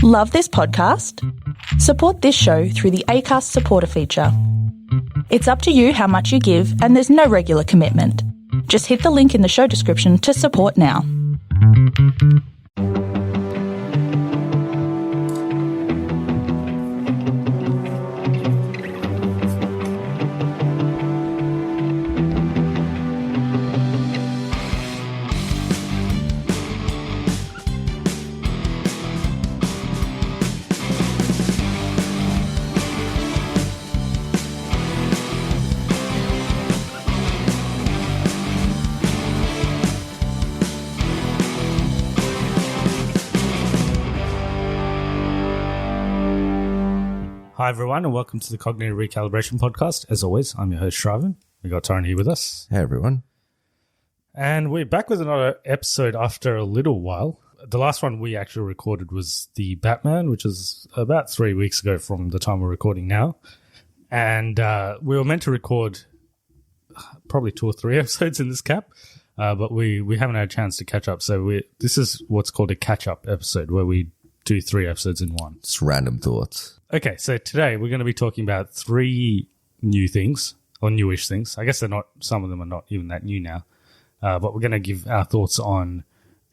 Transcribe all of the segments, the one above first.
Love this podcast? Support this show through the Acast supporter feature. It's up to you how much you give, and there's no regular commitment. Just hit the link in the show description to support now. Hi everyone and welcome to the Cognitive Recalibration podcast. As always, I'm your host Shravan. We got Tyrone here with us. Hey everyone. And we're back with another episode after a little while. The last one we actually recorded was the Batman, which is about 3 weeks ago from the time we're recording now. And we were meant to record probably 2 or 3 episodes in this cap, but we haven't had a chance to catch up. So this is what's called a catch-up episode where we do 3 episodes in one. Just random thoughts. Okay, so today we're going to be talking about 3 new things, or newish things. I guess they're not, some of them are not even that new now. But we're going to give our thoughts on,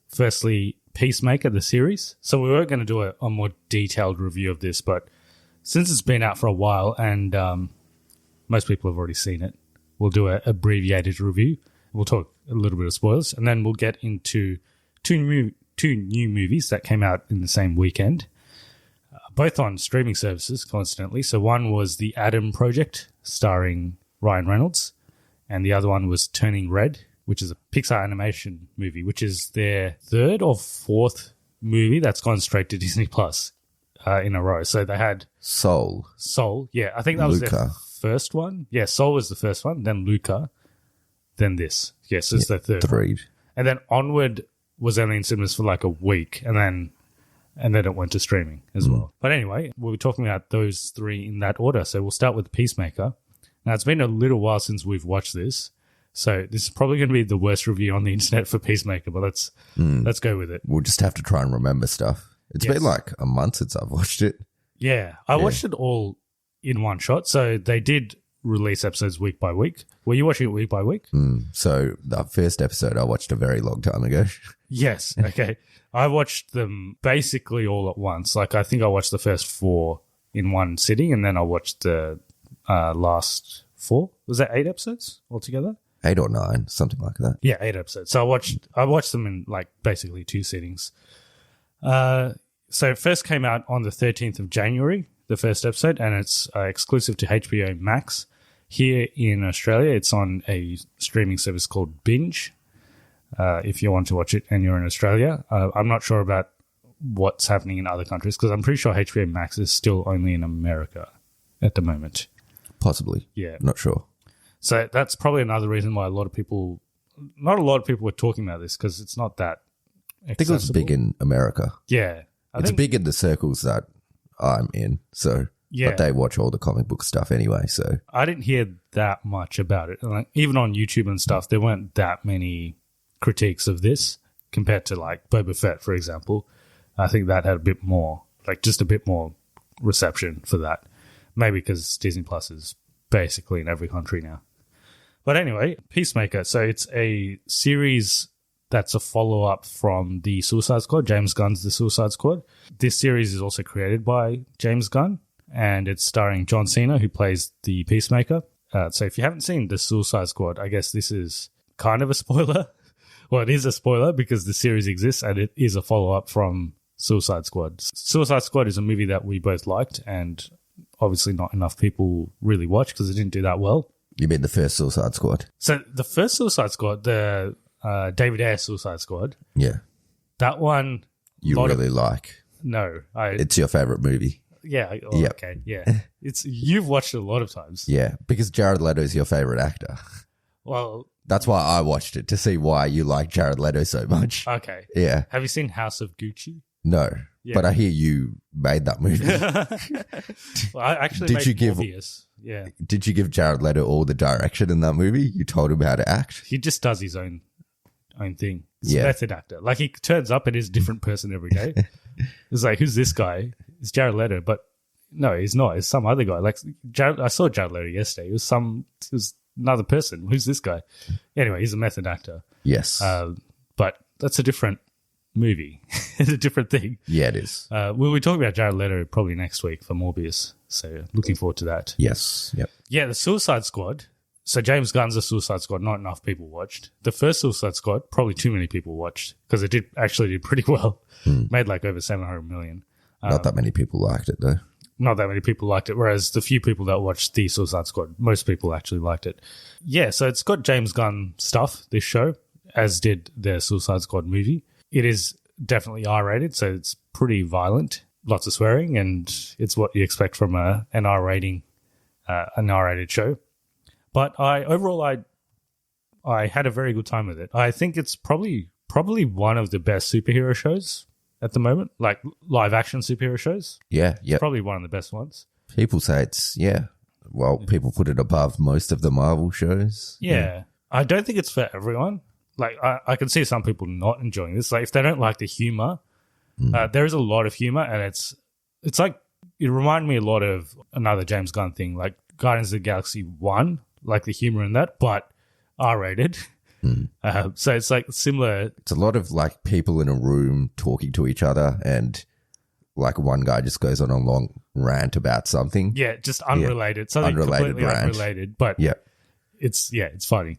firstly, Peacemaker, the series. So we were going to do a more detailed review of this, but since it's been out for a while and most people have already seen it, we'll do an abbreviated review. We'll talk a little bit of spoilers, and then we'll get into two new movies that came out in the same weekend. Both on streaming services, coincidentally. So one was The Adam Project, starring Ryan Reynolds, and the other one was Turning Red, which is a Pixar animation movie, which is their 3rd or 4th movie that's gone straight to Disney Plus in a row. So they had Soul, yeah. I think that was their first one. Yeah, Soul was the first one, then Luca, then this. Yes, it's their 3rd. And then Onward was only in cinemas for like a week, and then it went to streaming as well. But anyway, we'll be talking about those 3 in that order. So we'll start with Peacemaker. Now, it's been a little while since we've watched this, so this is probably going to be the worst review on the internet for Peacemaker, but let's go with it. We'll just have to try and remember stuff. It's been like a month since I've watched it. Yeah, I watched it all in one shot. So they did release episodes week by week. Were you watching it week by week? So the first episode I watched a very long time ago. Yes, okay. I watched them basically all at once. Like, I think I watched the first 4 in one sitting, and then I watched the last 4. Was that 8 episodes altogether? 8 or 9, something like that. Yeah, 8 episodes. So I watched them in like basically 2 sittings. So it first came out on the 13th of January, the first episode, and it's exclusive to HBO Max. Here in Australia, it's on a streaming service called Binge. If you want to watch it and you're in Australia. I'm not sure about what's happening in other countries because I'm pretty sure HBO Max is still only in America at the moment. Possibly. Yeah. Not sure. So that's probably another reason why not a lot of people were talking about this because it's not that accessible. I think it was big in America. Yeah. It's big in the circles that I'm in, so... Yeah. But they watch all the comic book stuff anyway, so... I didn't hear that much about it. Like, even on YouTube and stuff, there weren't that many critiques of this compared to like Boba Fett, for example. I think that had a bit more, like just a bit more reception for that. Maybe because Disney Plus is basically in every country now. But anyway, Peacemaker. So it's a series that's a follow-up from the Suicide Squad, James Gunn's The Suicide Squad. This series is also created by James Gunn, and it's starring John Cena, who plays the Peacemaker. So if you haven't seen The Suicide Squad, I guess this is kind of a spoiler. Well, it is a spoiler because the series exists and it is a follow-up from Suicide Squad. Suicide Squad is a movie that we both liked and obviously not enough people really watched because it didn't do that well. You mean the first Suicide Squad? So the first Suicide Squad, the David Ayer Suicide Squad. Yeah. That one... You really like? No. It's your favourite movie? Yeah. Oh, yep. Okay. Yeah. You've watched it a lot of times. Yeah, because Jared Leto is your favourite actor. Well... That's why I watched it, to see why you like Jared Leto so much. Okay. Yeah. Have you seen House of Gucci? No. Yeah. But I hear you made that movie. Well, I actually made Morbius. Yeah. Did you give Jared Leto all the direction in that movie? You told him how to act? He just does his own thing. He's a method actor. Like, he turns up and is a different person every day. It's like, who's this guy? It's Jared Leto, but no, he's not. It's some other guy. Like I saw Jared Leto yesterday. It was another person. Who's this guy? Anyway, he's a method actor. Yes. But that's a different movie. It's a different thing. Yeah, it is. We'll be talking about Jared Leto probably next week for Morbius. So looking forward to that. Yes. Yep. Yeah, the Suicide Squad. So James Gunn's The Suicide Squad, not enough people watched. The first Suicide Squad, probably too many people watched because it did pretty well. Made like over 700 million. Not that many people liked it though. Not that many people liked it, whereas the few people that watched The Suicide Squad, most people actually liked it. Yeah, so it's got James Gunn stuff, this show, as did the Suicide Squad movie. It is definitely R-rated, so it's pretty violent, lots of swearing, and it's what you expect from an R-rating, an R-rated show. But overall, I had a very good time with it. I think it's probably one of the best superhero shows at the moment, like live action superhero shows. Yeah, yeah. Probably one of the best ones. People say it's, people put it above most of the Marvel shows. Yeah. I don't think it's for everyone. Like, I can see some people not enjoying this. Like, if they don't like the humor, there is a lot of humor, and it's like, it reminded me a lot of another James Gunn thing, like Guardians of the Galaxy 1, like the humor in that, but R-rated. So it's like similar. It's a lot of like people in a room talking to each other, and like one guy just goes on a long rant about something. Yeah, just unrelated. Something completely unrelated, but it's funny.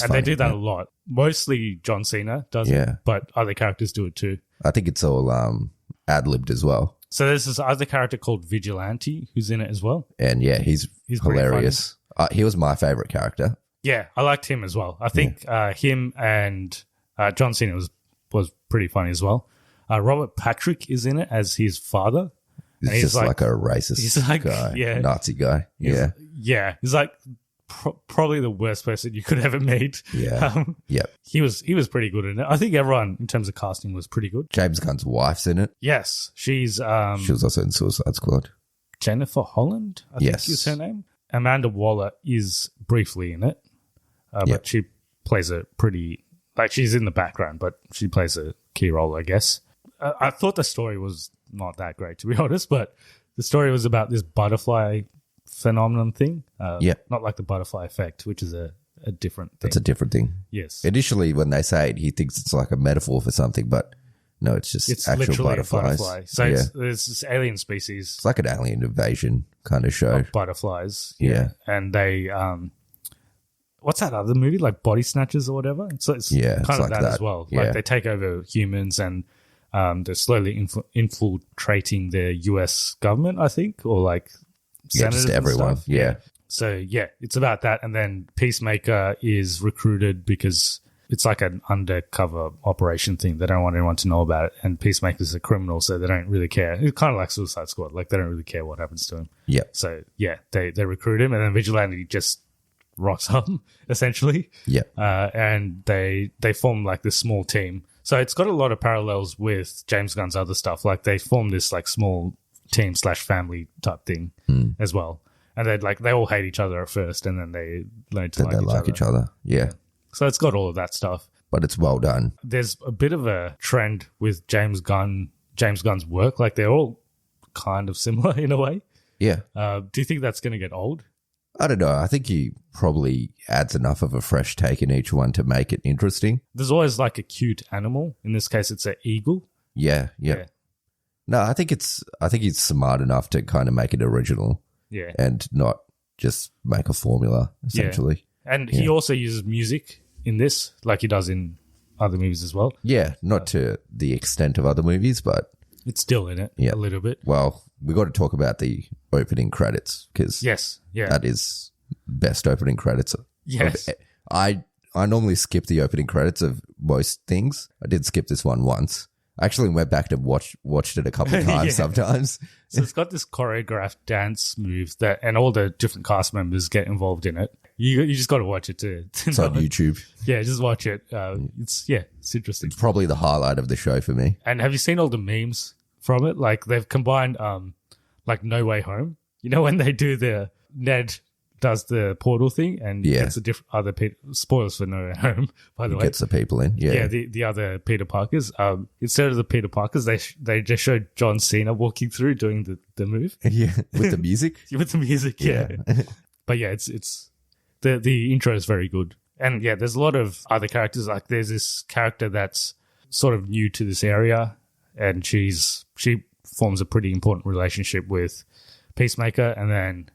They do that a lot. Mostly John Cena does it, but other characters do it too. I think it's all ad-libbed as well. So there's this other character called Vigilante who's in it as well. And yeah, he's hilarious. He was my favorite character. Yeah, I liked him as well. I think him and John Cena was pretty funny as well. Robert Patrick is in it as his father. He's just like a racist guy, Nazi guy. He's like probably the worst person you could ever meet. Yeah, He was pretty good in it. I think everyone in terms of casting was pretty good. James Gunn's wife's in it. Yes, she was also in Suicide Squad. Jennifer Holland, I think is her name. Amanda Waller is briefly in it. But she plays a pretty, like, she's in the background, but she plays a key role, I guess. I thought the story was not that great, to be honest, but the story was about this butterfly phenomenon thing. Not like the butterfly effect, which is a different thing. That's a different thing. Yes. Initially, when they say it, he thinks it's like a metaphor for something, but no, it's just actual literally butterflies. A butterfly. So there's this alien species. It's like an alien invasion kind of show. Of butterflies. Yeah. And they... what's that other movie, like Body Snatchers or whatever? So it's kind of like that as well. Yeah. Like they take over humans, and they're slowly infiltrating the US government, I think, or like senators just everyone. And stuff. Yeah. So it's about that, and then Peacemaker is recruited because it's like an undercover operation thing. They don't want anyone to know about it, and Peacemaker's a criminal, so they don't really care. It's kind of like Suicide Squad. Like they don't really care what happens to him. Yeah. So they recruit him, and then Vigilante just rocks up, essentially. Yeah. And they form like this small team. So it's got a lot of parallels with James Gunn's other stuff. Like they form this like small team / family type thing as well. And they all hate each other at first, and then they learn to like each other. Yeah. So it's got all of that stuff. But it's well done. There's a bit of a trend with James Gunn's work. Like they're all kind of similar in a way. Yeah. Do you think that's going to get old? I don't know. I think he probably adds enough of a fresh take in each one to make it interesting. There's always like a cute animal. In this case, it's an eagle. Yeah. No, I think he's smart enough to kind of make it original. Yeah. And not just make a formula, essentially. Yeah. And he also uses music in this, like he does in other movies as well. Yeah, not to the extent of other movies, but... It's still in it a little bit. Well, we got to talk about the opening credits, because that is best opening credits. Yes. I normally skip the opening credits of most things. I did skip this one once. I actually went back to watched it a couple of times sometimes. So it's got this choreographed dance move and all the different cast members get involved in it. You just got to watch it to It's on YouTube. Yeah, just watch it. It's interesting. It's probably the highlight of the show for me. And have you seen all the memes from it? Like they've combined like No Way Home. You know when they do the Ned does the portal thing and gets the other spoilers for No Way Home, by the way. Gets the people in. Yeah. The other Peter Parkers. Instead of the Peter Parkers, they just showed John Cena walking through doing the move. Yeah. With the music. With the music, yeah. But yeah, it's the intro is very good. And yeah, there's a lot of other characters. Like there's this character that's sort of new to this area, and she forms a pretty important relationship with Peacemaker. And then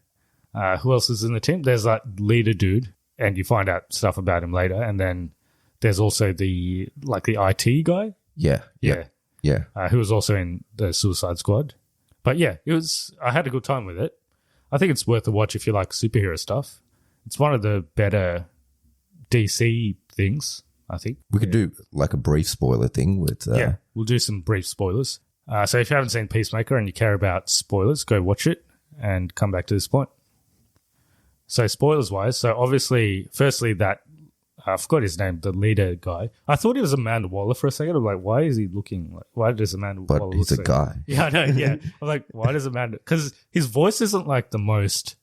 who else is in the team? There's that leader dude, and you find out stuff about him later. And then there's also the IT guy. Yeah. Who was also in the Suicide Squad. But yeah, I had a good time with it. I think it's worth a watch if you like superhero stuff. It's one of the better DC things, I think. We could do like a brief spoiler thing with... we'll do some brief spoilers. So if you haven't seen Peacemaker and you care about spoilers, go watch it and come back to this point. So spoilers-wise, so obviously, firstly, that... I forgot his name, the leader guy. I thought he was Amanda Waller for a second. I'm like, why is he looking like... Why does Amanda Waller look he's a guy. Yeah, I know, yeah. I'm like, why does Amanda... Because his voice isn't like the most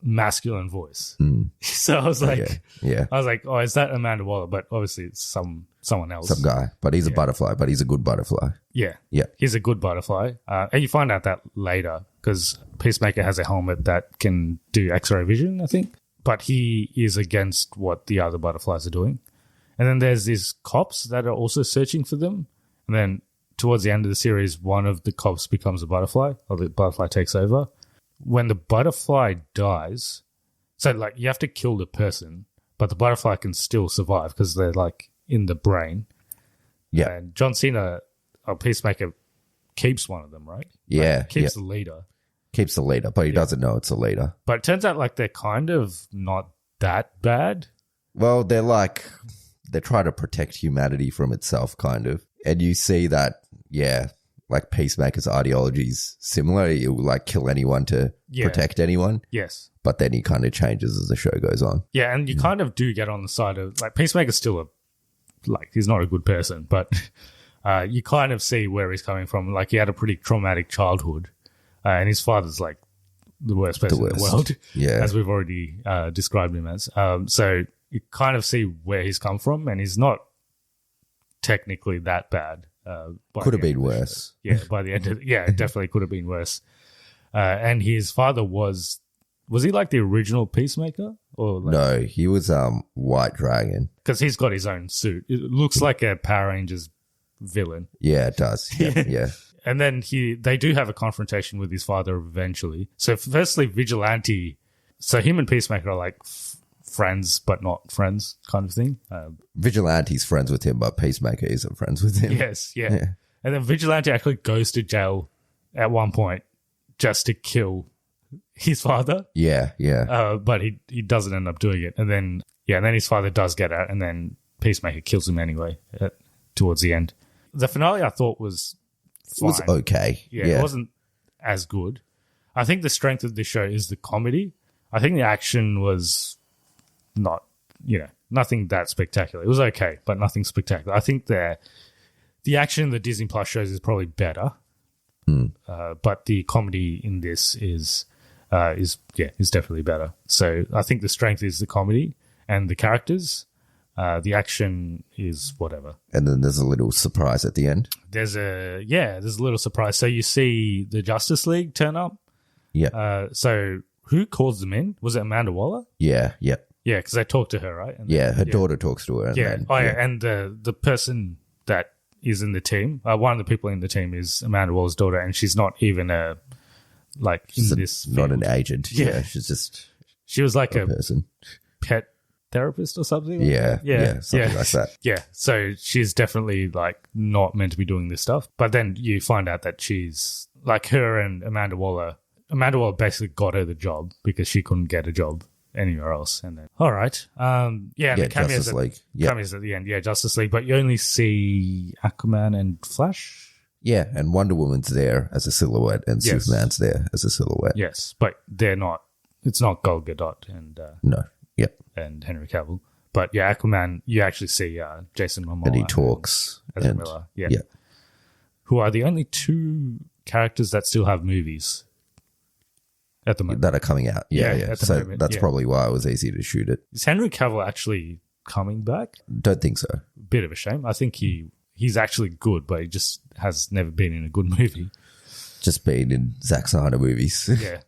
masculine voice. So I was like... Yeah. I was like, oh, is that Amanda Waller? But obviously it's someone else. Some guy. But he's a butterfly, but he's a good butterfly. Yeah. Yeah. He's a good butterfly. And you find out that later because Peacemaker has a helmet that can do X-ray vision, I think. But he is against what the other butterflies are doing. And then there's these cops that are also searching for them. And then towards the end of the series, one of the cops becomes a butterfly, or the butterfly takes over. When the butterfly dies, so like you have to kill the person, but the butterfly can still survive because they're like in the brain. Yeah. And John Cena, or Peacemaker, keeps one of them, right? Yeah. Like, keeps the leader. Keeps the leader, but he doesn't know it's a leader. But it turns out like they're kind of not that bad. Well, they try to protect humanity from itself, kind of. And you see that, like Peacemaker's ideology is similar. He will like kill anyone to protect anyone. Yes. But then he kind of changes as the show goes on. Yeah, and you kind of do get on the side of like Peacemaker's still he's not a good person, but you kind of see where he's coming from. Like he had a pretty traumatic childhood, and his father's like the worst person in the world, as we've already described him as. So you kind of see where he's come from, and he's not technically that bad. Could have been worse. Yeah, by the end of it definitely could have been worse. And his father was he like the original Peacemaker? Or like, no, he was White Dragon. Because he's got his own suit. It looks like a Power Rangers villain. Yeah, it does. Yeah. And then they do have a confrontation with his father eventually. So firstly, Vigilante. So him and Peacemaker are like friends but not friends kind of thing. Vigilante's friends with him, but Peacemaker isn't friends with him. Yes, yeah. And then Vigilante actually goes to jail at one point just to kill his father. Yeah. But he doesn't end up doing it. And then his father does get out, and then Peacemaker kills him anyway towards the end. The finale I thought was fine. It was okay. Yeah, it wasn't as good. I think the strength of this show is the comedy. I think the action was not, nothing that spectacular. It was okay, but nothing spectacular. I think the action in the Disney Plus shows is probably better. But the comedy in this is definitely better. So I think the strength is the comedy and the characters. The action is whatever. And then there's a little surprise at the end. There's a little surprise. So you see the Justice League turn up. Yeah. So who calls them in? Was it Amanda Waller? Yeah. Yeah, because they talked to her, right? And her daughter talks to her. And the person that is in the team, one of the people in the team is Amanda Waller's daughter, and she's not even not an agent. Yeah, she was like a person, pet therapist or something. Something like that. Yeah, so she's definitely like not meant to be doing this stuff. But then you find out that she's like her and Amanda Waller. Amanda Waller basically got her the job because she couldn't get a job anywhere else. And then, all right. The cameos cameos at the end. Yeah, Justice League. But you only see Aquaman and Flash. Yeah, and Wonder Woman's there as a silhouette and Superman's there as a silhouette. Yes, but they're not. It's not Gal Gadot and no. Yep. And Henry Cavill. But yeah, Aquaman, you actually see Jason Momoa. And he talks. Ezra Miller. Yeah. Who are the only two characters that still have movies. at the moment. that are coming out. Yeah. At the So moment, that's probably why it was easy to shoot it. Is Henry Cavill actually coming back? Don't think so. Bit of a shame. I think he's actually good, but he just has never been in a good movie. Just being in Zack Snyder movies. Yeah.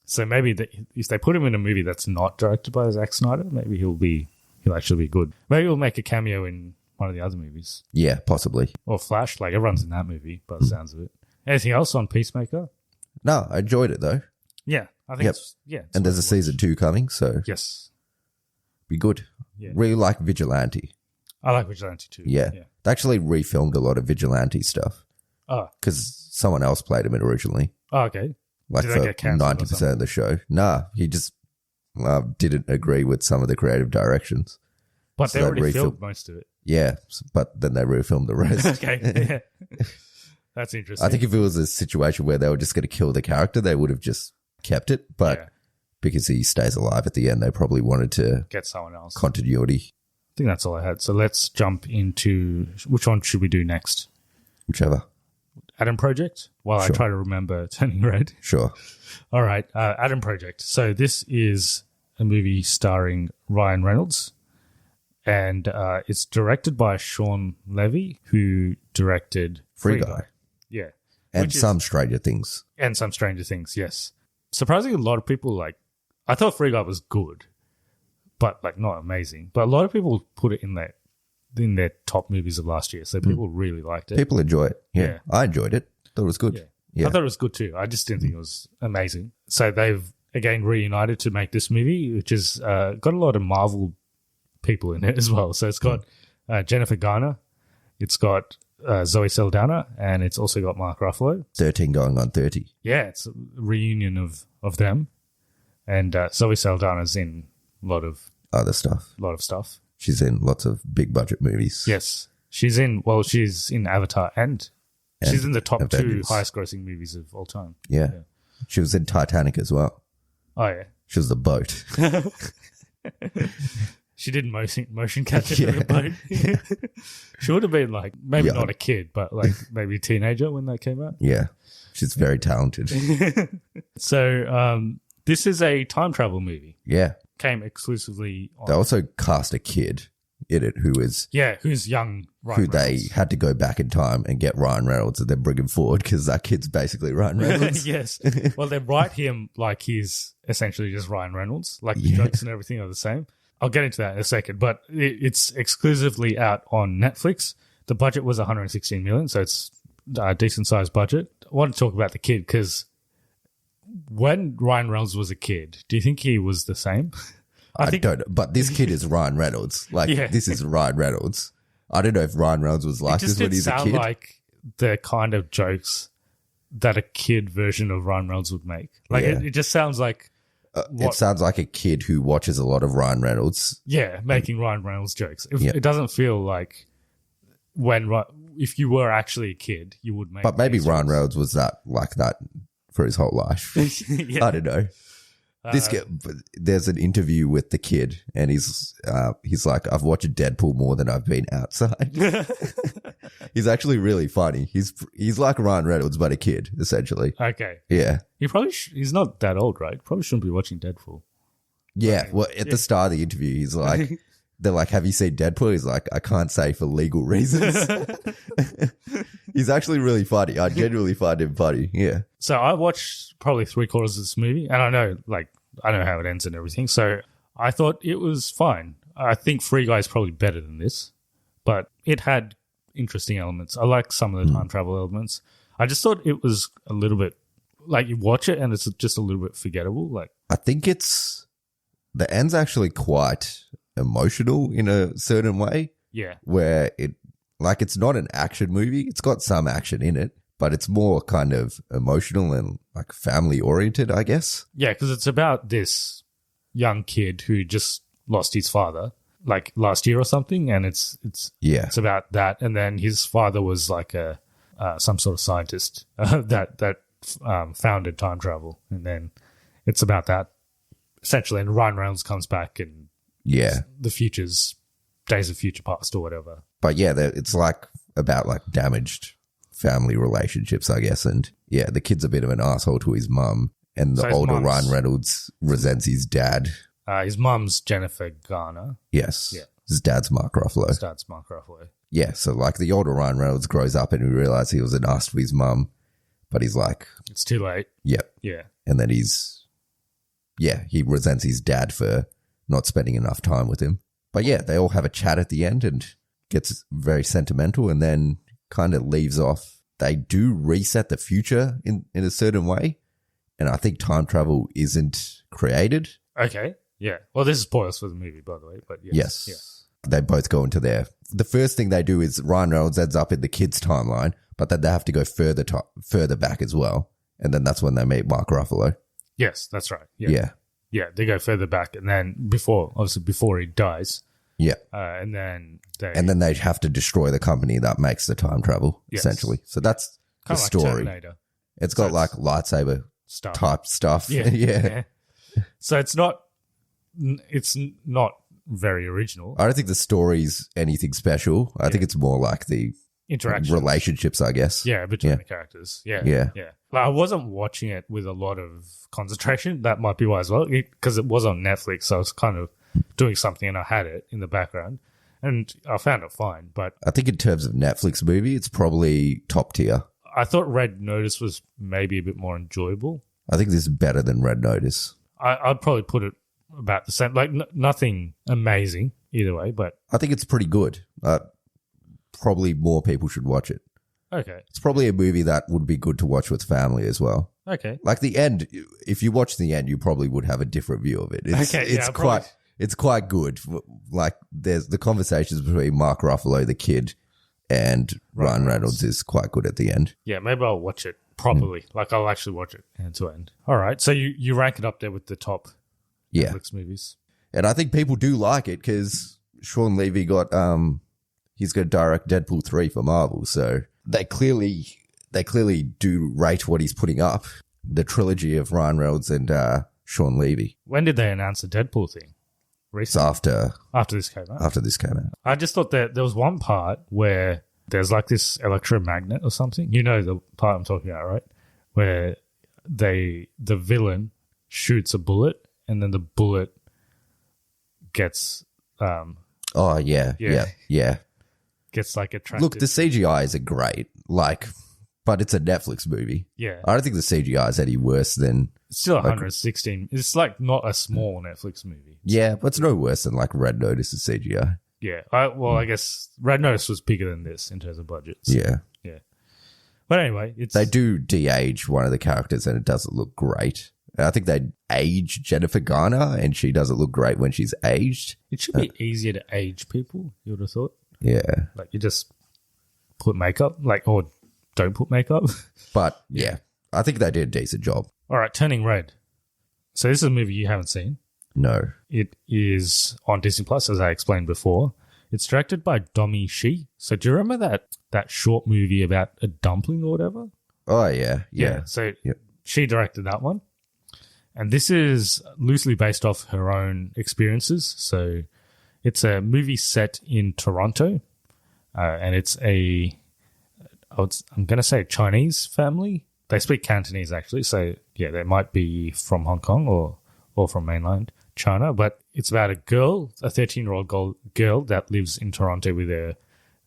So maybe if they put him in a movie that's not directed by Zack Snyder, maybe he'll actually be good. Maybe he'll make a cameo in one of the other movies. Yeah, possibly. Or Flash, like everyone's in that movie by the sounds of it. Anything else on Peacemaker? No, I enjoyed it though. Yeah, I think it's and there's a season 2 coming, so yes, be good. Yeah. Really like Vigilante. I like Vigilante too. Yeah. They actually refilmed a lot of Vigilante stuff. Oh. Because someone else played him originally. Oh, okay. Like Did for they get cancelled 90% of the show. Nah, he just didn't agree with some of the creative directions. But So they they already refilmed- filmed most of it. Yeah, but then they refilmed the rest. Okay. Yeah. That's interesting. I think if it was a situation where they were just going to kill the character, they would have just kept it. But because he stays alive at the end, they probably wanted to get someone else. continuity. I think that's all I had. So let's jump into which one should we do next? Whichever. Adam Project? While I Sure. try to remember Turning Red. Sure. All right. Adam Project. So this is a movie starring Ryan Reynolds. And it's directed by Sean Levy, who directed Free Guy. Yeah. And some Stranger Things. And some Stranger Things, yes. Surprisingly, a lot of people I thought Free Guy was good, but not amazing. But a lot of people put it in their top movies of last year, so people really liked it. People enjoy it. Yeah. Yeah. I enjoyed it. Thought it was good. Yeah. I thought it was good too. I just didn't think it was amazing. So they've again reunited to make this movie, which has got a lot of Marvel people in it as well. So it's got Jennifer Garner, it's got Zoe Saldana, and it's also got Mark Ruffalo. 13 going on 30. Yeah, it's a reunion of them, and Zoe Saldana's in a lot of Other stuff. She's in lots of big budget movies. Yes, she's in Avatar, and she's in the top Avengers. 2 highest grossing movies of all time. Yeah. She was in Titanic as well. Oh yeah. She was the boat. She did motion capture in the boat. She would have been maybe not a kid, but maybe a teenager when that came out. Yeah. She's very talented. So this is a time travel movie. Yeah. Came exclusively on. They also cast a kid in it who's young Ryan who they Reynolds. had to go back in time and get Ryan Reynolds and then bring him forward because that kid's basically Ryan Reynolds. Yes. Well, they write him like he's essentially just Ryan Reynolds. Like the jokes and everything are the same. I'll get into that in a second, but it's exclusively out on Netflix. The budget was $116 million, so it's a decent sized budget. I want to talk about the kid because when Ryan Reynolds was a kid, do you think he was the same? I don't know, but this kid is Ryan Reynolds. This is Ryan Reynolds. I don't know if Ryan Reynolds was like this when he's a kid. It just didn't sound like the kind of jokes that a kid version of Ryan Reynolds would make. It just sounds like it sounds like a kid who watches a lot of Ryan Reynolds. Yeah, making Ryan Reynolds jokes. It doesn't feel like if you were actually a kid, you would make. But maybe these Ryan jokes. Reynolds was like that for his whole life. Yeah. I don't know. There's an interview with the kid, and he's like, "I've watched Deadpool more than I've been outside." He's actually really funny. He's like Ryan Reynolds, but a kid, essentially. Okay. Yeah. He's not that old, right? Probably shouldn't be watching Deadpool. Yeah. Well, at the start of the interview, he's like, they're like, "Have you seen Deadpool?" He's like, "I can't say for legal reasons." He's actually really funny. I genuinely find him funny. Yeah. So I watched probably 3/4 of this movie, and I know how it ends and everything. So I thought it was fine. I think Free Guy is probably better than this, but it had interesting elements. I like some of the time travel elements. I just thought it was a little bit you watch it and it's just a little bit forgettable. I think the end's actually quite emotional in a certain way. Yeah. Where it's not an action movie. It's got some action in it, but it's more kind of emotional and family oriented, I guess. Yeah, because it's about this young kid who just lost his father last year or something, and it's about that. And then his father was some sort of scientist that founded time travel, and then it's about that essentially. And Ryan Reynolds comes back, and the future's Days of Future Past or whatever. But yeah, it's about damaged family relationships, I guess. And yeah, the kid's a bit of an asshole to his mum, And the So his older mum's- Ryan Reynolds resents his dad. His mum's Jennifer Garner. Yes. Yeah. His dad's Mark Ruffalo. Starts Mark Ruffalo. Yeah, so like the older Ryan Reynolds grows up and we realize he was an ass to his mum, but he's like, It's too late. yep. Yeah. And then he resents his dad for not spending enough time with him. But yeah, they all have a chat at the end and gets very sentimental and then kind of leaves off. They do reset the future in a certain way. And I think time travel isn't created. Okay. Yeah. Well, this is spoilers for the movie, by the way. But yes. Yes. They both go into the first thing they do is Ryan Reynolds ends up in the kids' timeline, but then they have to go further back as well. And then that's when they meet Mark Ruffalo. Yes, that's right. Yeah. Yeah, they go further back, and then before he dies, Yeah. and then they have to destroy the company that makes the time travel, Yes. essentially. So that's the kind of like story. Terminator It's got So like lightsaber stuff. type stuff. Yeah, yeah. So it's not very original. I don't think the story's anything special. I think it's more like the Interaction, relationships, I guess. yeah, between Yeah. the characters. Yeah, Yeah. yeah. Like, I wasn't watching it with a lot of concentration. That might be why as well, because it was on Netflix. So I was kind of doing something, and I had it in the background, and I found it fine. But I think in terms of Netflix movie, it's probably top tier. I thought Red Notice was maybe a bit more enjoyable. I think this is better than Red Notice. I'd probably put it about the same. Like nothing amazing either way, but I think it's pretty good. Probably more people should watch it. okay, It's probably a movie that would be good to watch with family as well. okay. Like the end, if you watch the end, you probably would have a different view of it. It's quite good. Like there's the conversations between Mark Ruffalo, the kid, and Ryan Reynolds is quite good at the end. Yeah, maybe I'll watch it properly. Like I'll actually watch it end to end. All right, so you rank it up there with the top Yeah. Netflix movies. And I think people do like it because Sean Levy got he's going to direct Deadpool 3 for Marvel, so they clearly do rate what he's putting up. The trilogy of Ryan Reynolds and Sean Levy. When did they announce the Deadpool thing? It's Recently, after after this came out. I just thought that there was one part where there's like this electromagnet or something. You know the part I'm talking about, right? Where the villain shoots a bullet and then the bullet gets Oh yeah. gets like attracted. Look, the CGI isn't great, but it's a Netflix movie. Yeah. I don't think the CGI is any worse than It's still 116. It's like not a small Netflix movie. but it's no worse than like Red Notice's CGI. Yeah. I guess Red Notice was bigger than this in terms of budgets. Yeah. Yeah. But anyway, They do de-age one of the characters and it doesn't look great. I think they age Jennifer Garner and she doesn't look great when she's aged. It should be easier to age people, you would have thought. Yeah. Like you just put makeup, or don't put makeup. But yeah, I think they did a decent job. All right, Turning Red. So this is a movie you haven't seen. No. It is on Disney Plus, as I explained before. It's directed by Domi Shi. So do you remember that short movie about a dumpling or whatever? Oh yeah. Yeah. So Yep. she directed that one. And this is loosely based off her own experiences. So it's a movie set in Toronto. And it's I'm going to say a Chinese family. They speak Cantonese, actually. So, yeah, they might be from Hong Kong or from mainland China. But it's about a girl, a 13-year-old girl that lives in Toronto with her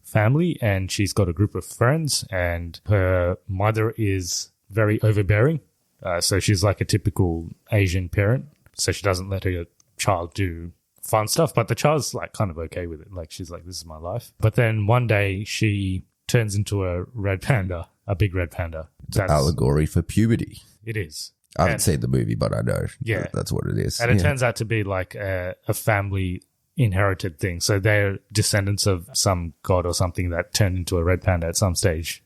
family. And she's got a group of friends. And her mother is very overbearing. So she's like a typical Asian parent. So she doesn't let her child do fun stuff. But the child's like kind of okay with it. Like she's like, this is my life. But then one day she turns into a red panda, a big red panda. It's an allegory for puberty. It is. I haven't seen the movie, but I know that's what it is. And it turns out to be like a family inherited thing. So they're descendants of some god or something that turned into a red panda at some stage.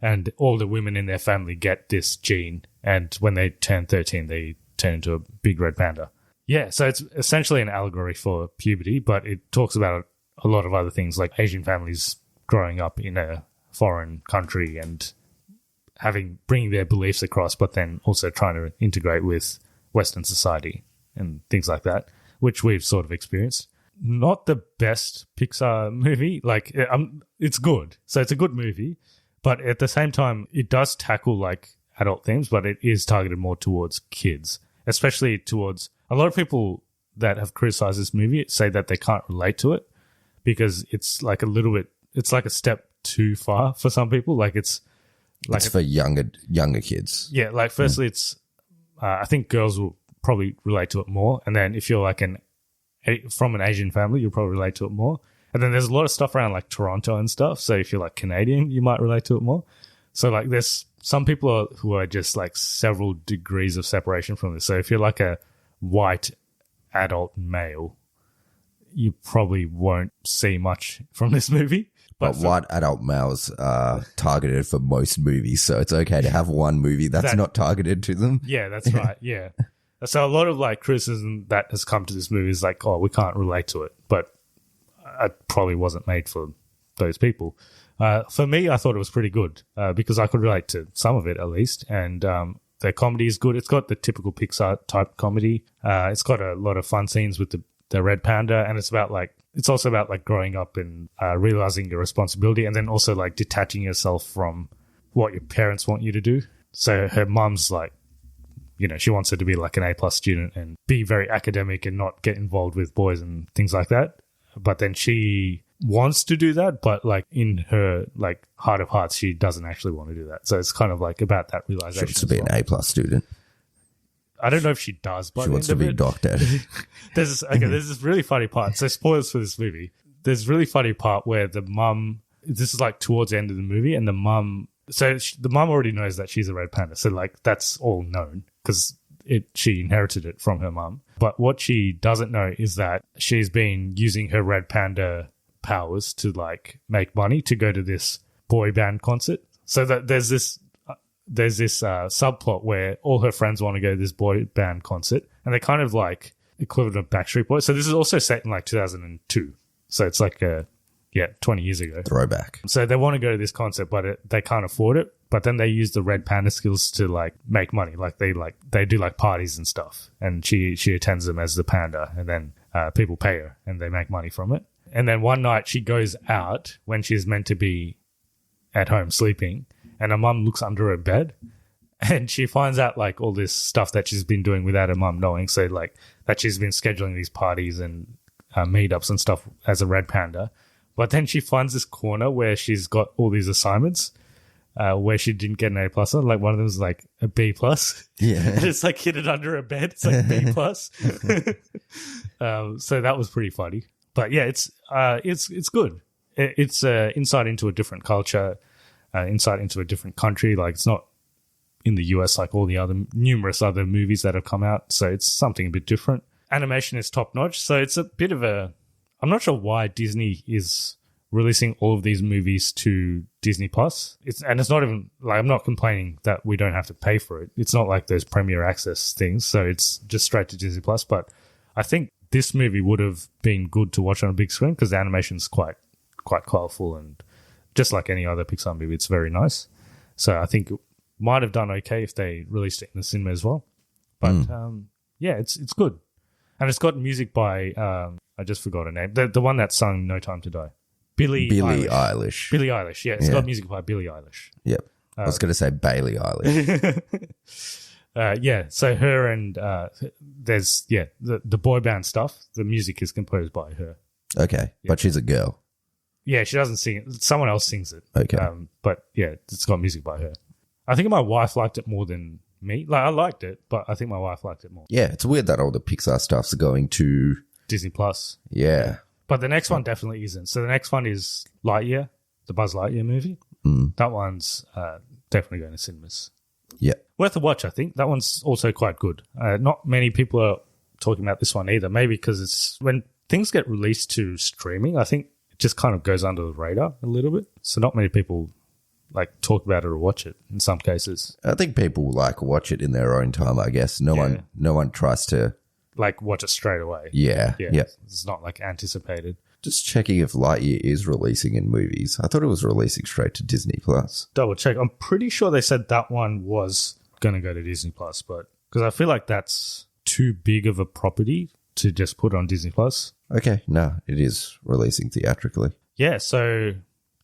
And all the women in their family get this gene. And when they turn 13, they turn into a big red panda. Yeah, so it's essentially an allegory for puberty, but it talks about a lot of other things like Asian families growing up in a foreign country and bringing their beliefs across, but then also trying to integrate with Western society and things like that, which we've sort of experienced. Not the best Pixar movie. It's good. So it's a good movie, but at the same time, it does tackle like adult themes, but it is targeted more towards kids, especially towards a lot of people that have criticized this movie say that they can't relate to it because it's like it's like a step too far for some people. Like it's for younger kids. Yeah, like firstly, it's I think girls will probably relate to it more, and then if you're like from an Asian family, you'll probably relate to it more. And then there's a lot of stuff around like Toronto and stuff. So if you're like Canadian, you might relate to it more. So like there's some people who are just like several degrees of separation from this. So if you're like a white adult male, you probably won't see much from this movie. But white adult males are targeted for most movies, so it's okay to have one movie that's not targeted to them. Yeah, that's right. Yeah. So a lot of like criticism that has come to this movie is like, oh, we can't relate to it. But it probably wasn't made for those people. For me, I thought it was pretty good because I could relate to some of it at least. And the comedy is good. It's got the typical Pixar type comedy. It's got a lot of fun scenes with the red panda, and it's also about like growing up and realizing your responsibility, and then also like detaching yourself from what your parents want you to do. So her mum's like, she wants her to be like an A+ student and be very academic and not get involved with boys and things like that. But then she wants to do that, but like in her like heart of hearts, she doesn't actually want to do that. So it's kind of like about that realization. She wants to be an A+ student. I don't know if she does, but she wants to be a doctor. There's this really funny part. So spoilers for this movie. There's this really funny part where the mum, this is like towards the end of the movie, and the mum already knows that she's a red panda. So like that's all known because she inherited it from her mum. But what she doesn't know is that she's been using her red panda powers to like make money to go to this boy band concert. So that there's this subplot where all her friends want to go to this boy band concert, and they're kind of like equivalent of Backstreet Boys. So this is also set in like 2002. So it's like 20 years ago. Throwback. So they want to go to this concert, but they can't afford it. But then they use the red panda skills to like make money. Like they do like parties and stuff, and she attends them as the panda, and then people pay her and they make money from it. And then one night she goes out when she's meant to be at home sleeping, and her mum looks under her bed and she finds out like all this stuff that she's been doing without her mum knowing. So like that she's been scheduling these parties and meetups and stuff as a red panda. But then she finds this corner where she's got all these assignments where she didn't get an A+. Like one of them is like a B+. Yeah. And it's like hidden under her bed. It's like B+. So that was pretty funny. But yeah, it's good. It's insight into a different culture. Insight into a different country. Like it's not in the US like all the other numerous other movies that have come out. So it's something a bit different. Animation is top notch. So it's a bit of I'm not sure why Disney is releasing all of these movies to Disney Plus. It's not even like, I'm not complaining that we don't have to pay for it. It's not like those Premier Access things. So it's just straight to Disney Plus. But I think this movie would have been good to watch on a big screen because the animation's quite colourful, and just like any other Pixar movie, it's very nice. So I think it might have done okay if they released it in the cinema as well. But yeah, it's good. And it's got music by, I just forgot her name, the one that sung No Time to Die. Billie Eilish. Billie Eilish, yeah. It's got music by Billie Eilish. Yep. I was going to say Bailey Eilish. Yeah, so her and there's, the boy band stuff, the music is composed by her. Okay, but she's a girl. Yeah, she doesn't sing it. Someone else sings it. Okay. But yeah, it's got music by her. I think my wife liked it more than me. Like, I liked it, but I think my wife liked it more. Yeah, it's weird that all the Pixar stuff's going to Disney Plus. Yeah. But the next one definitely isn't. So the next one is Lightyear, the Buzz Lightyear movie. That one's definitely going to cinemas. Yeah. Worth a watch, I think. That one's also quite good. Not many people are talking about this one either. Maybe because it's when things get released to streaming, I think it just kind of goes under the radar a little bit. So not many people like talk about it or watch it in some cases. I think people like watch it in their own time, I guess. No one tries to like watch it straight away. Yeah. It's not like anticipated. Just checking if Lightyear is releasing in movies. I thought it was releasing straight to Disney Plus. Double check. I'm pretty sure they said that one was going to go to Disney Plus, but because I feel like that's too big of a property to just put on Disney Plus. Okay, no, it is releasing theatrically. Yeah, so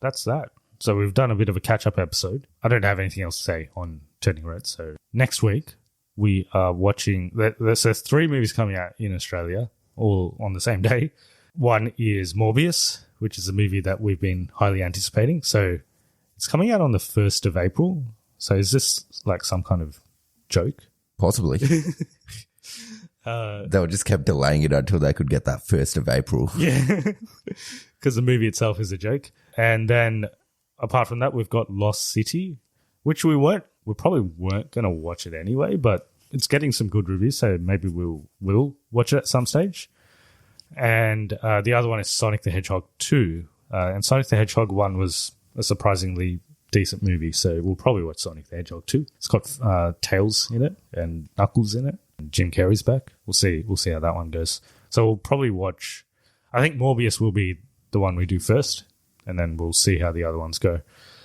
that's that. So we've done a bit of a catch-up episode. I don't have anything else to say on Turning Red. So next week, we are watching... There's 3 movies coming out in Australia, all on the same day. One is Morbius, which is a movie that we've been highly anticipating. So it's coming out on the 1st of April. So is this like some kind of joke? Possibly. They just kept delaying it until they could get that 1st of April. Yeah, because the movie itself is a joke. And then apart from that, we've got Lost City, which we probably weren't going to watch it anyway, but it's getting some good reviews, so maybe we'll watch it at some stage. And the other one is Sonic the Hedgehog 2. And Sonic the Hedgehog 1 was a surprisingly decent movie, so we'll probably watch Sonic the Hedgehog 2. It's got Tails in it and Knuckles in it. And Jim Carrey's back. We'll see how that one goes. So we'll probably watch... I think Morbius will be the one we do first, and then we'll see how the other ones go.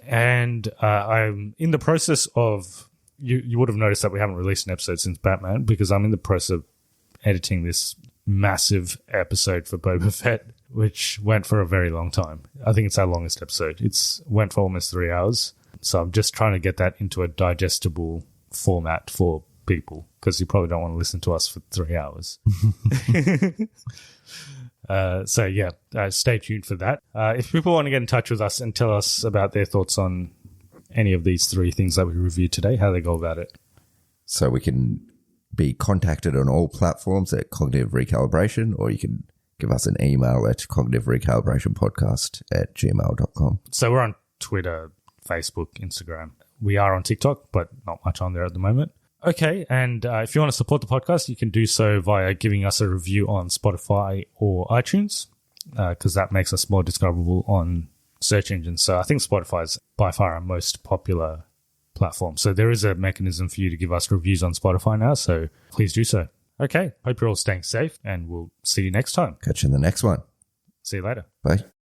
And I'm in the process of... You would have noticed that we haven't released an episode since Batman, because I'm in the process of editing this massive episode for Boba Fett, which went for a very long time. I think it's our longest episode. It's went for almost 3 hours. So I'm just trying to get that into a digestible format for people, because you probably don't want to listen to us for 3 hours. Stay tuned for that. If people want to get in touch with us and tell us about their thoughts on any of these 3 things that we reviewed today, how do they go about it? So we can be contacted on all platforms at Cognitive Recalibration, or you can give us an email at cognitiverecalibrationpodcast@gmail.com. So we're on Twitter, Facebook, Instagram. We are on TikTok, but not much on there at the moment. Okay, and if you want to support the podcast, you can do so via giving us a review on Spotify or iTunes, because that makes us more discoverable on search engines. So I think Spotify is by far our most popular platform. So there is a mechanism for you to give us reviews on Spotify now, so please do so. Okay, hope you're all staying safe, and we'll see you next time. Catch you in the next one. See you later. Bye.